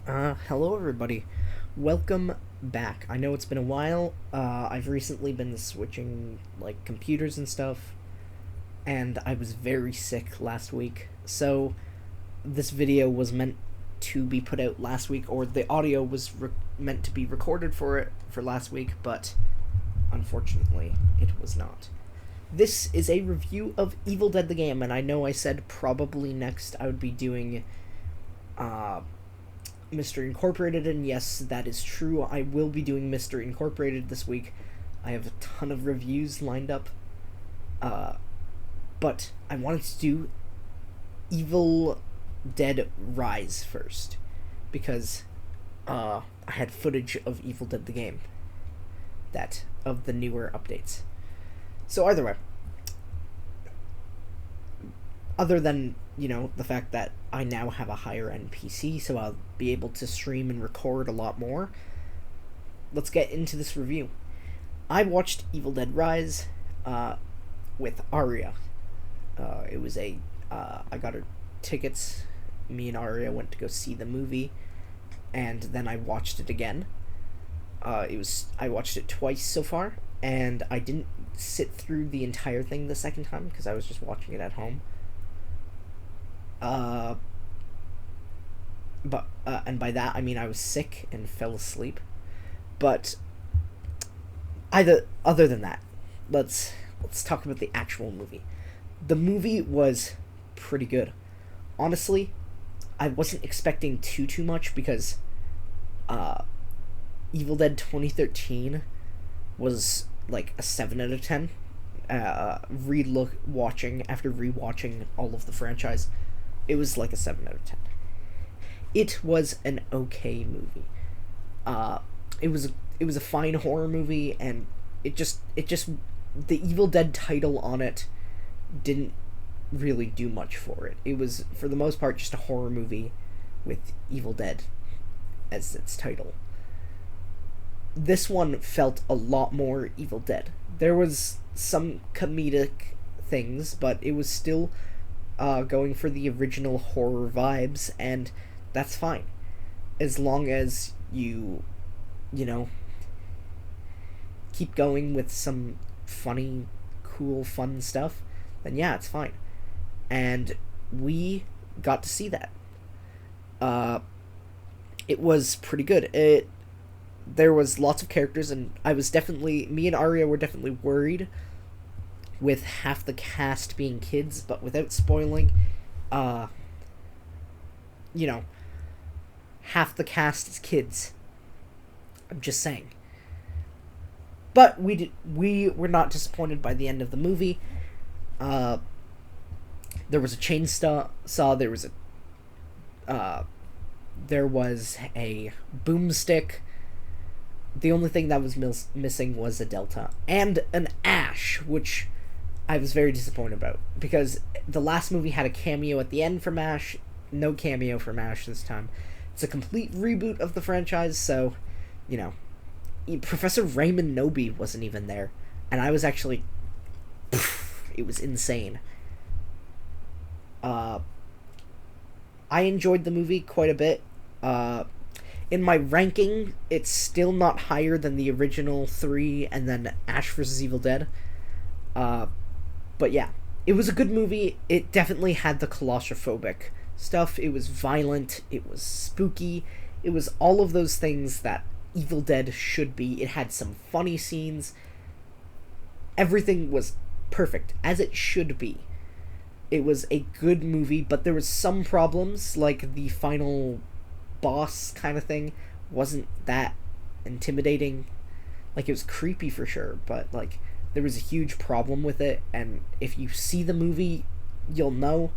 Hello everybody. Welcome back. I know it's been a while. I've recently been switching like computers and stuff, and I was very sick last week. So this video was meant to be put out last week, or the audio was meant to be recorded for it for last week, but unfortunately, it was not. This is a review of Evil Dead the game, and I know I said probably next I would be doing uh Mystery Incorporated, and yes, that is true. I will be doing Mystery Incorporated this week. I have a ton of reviews lined up. But I wanted to do Evil Dead Rise first because I had footage of Evil Dead the game that of the newer updates. So either way, other than the fact that I now have a higher end PC, so I'll be able to stream and record a lot more. Let's get into this review. I watched Evil Dead Rise with Aria. It was I got her tickets. Me and Aria went to go see the movie, and then I watched it again. I watched it twice so far, and I didn't sit through the entire thing the second time because I was just watching it at home. And by that I mean I was sick and fell asleep. But other than that, let's talk about the actual movie. The movie was pretty good. Honestly, I wasn't expecting too much because Evil Dead 2013 was like a 7 out of 10. Watching after rewatching all of the franchise, it was like a 7 out of 10. It was an okay movie. It was a fine horror movie, and it just the Evil Dead title on it didn't really do much for it. It was for the most part just a horror movie with Evil Dead as its title. This one felt a lot more Evil Dead. There was some comedic things, but it was still going for the original horror vibes, and that's fine. As long as you know, keep going with some funny, cool, fun stuff, then yeah, it's fine. And we got to see that. It was pretty good. There was lots of characters, and me and Aria were definitely worried with half the cast being kids, but without spoiling, you know, half the cast is kids. I'm just saying. But we were not disappointed by the end of the movie. There was a chainsaw. There was a boomstick. The only thing that was missing was a Delta and an Ash, which I was very disappointed about because the last movie had a cameo at the end from Ash. No cameo from Ash this time. It's a complete reboot of the franchise, so Professor Raymond Noby wasn't even there, and I was actually, it was insane. I enjoyed the movie quite a bit. In my ranking, it's still not higher than the original 3 and then Ash vs. Evil Dead. But yeah, it was a good movie. It definitely had the claustrophobic stuff. It was violent. It was spooky. It was all of those things that Evil Dead should be. It had some funny scenes. Everything was perfect, as it should be. It was a good movie, but there was some problems, like the final boss kind of thing wasn't that intimidating. Like, it was creepy for sure, but like there was a huge problem with it, and if you see the movie, you'll know.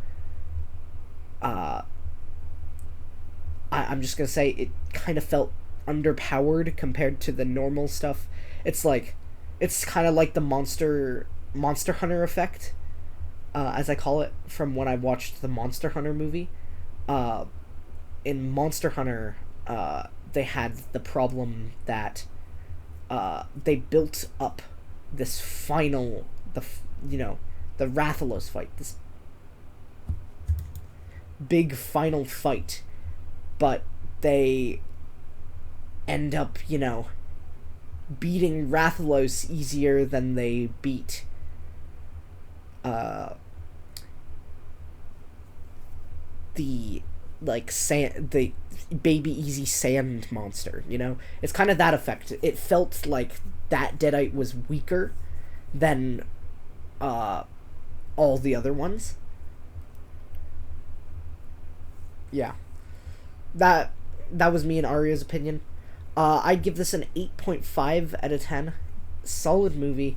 I'm just gonna say it kind of felt underpowered compared to the normal stuff. It's kind of like the Monster Hunter effect, as I call it, from when I watched the Monster Hunter movie. In Monster Hunter, they had the problem that they built up this the Rathalos fight, this big final fight, but they end up, beating Rathalos easier than they beat the the baby easy sand monster. It's kind of that effect. It felt like that Deadite was weaker than all the other ones. Yeah, that was me and Arya's opinion. I'd give this an 8.5 out of 10. Solid movie,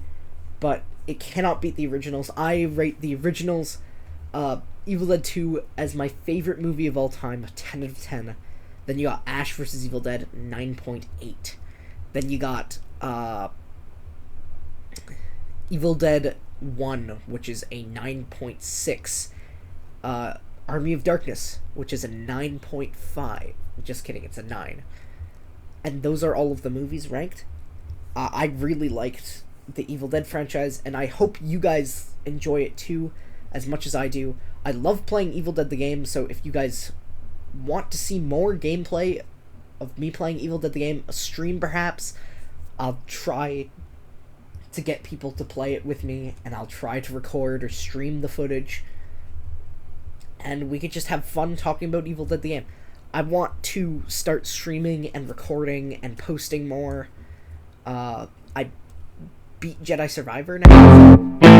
but it cannot beat the originals. I rate the originals, Evil Dead 2 as my favorite movie of all time, 10 out of 10. Then you got Ash vs. Evil Dead, 9.8. Then you got Evil Dead 1, which is a 9.6. Army of Darkness, which is a 9.5. Just kidding, it's a 9. And those are all of the movies ranked. I really liked the Evil Dead franchise, and I hope you guys enjoy it too, as much as I do. I love playing Evil Dead the game, so if you guys want to see more gameplay of me playing Evil Dead the game, a stream perhaps, I'll try to get people to play it with me, and I'll try to record or stream the footage, and we could just have fun talking about Evil Dead the game. I want to start streaming and recording and posting more. I beat Jedi Survivor now.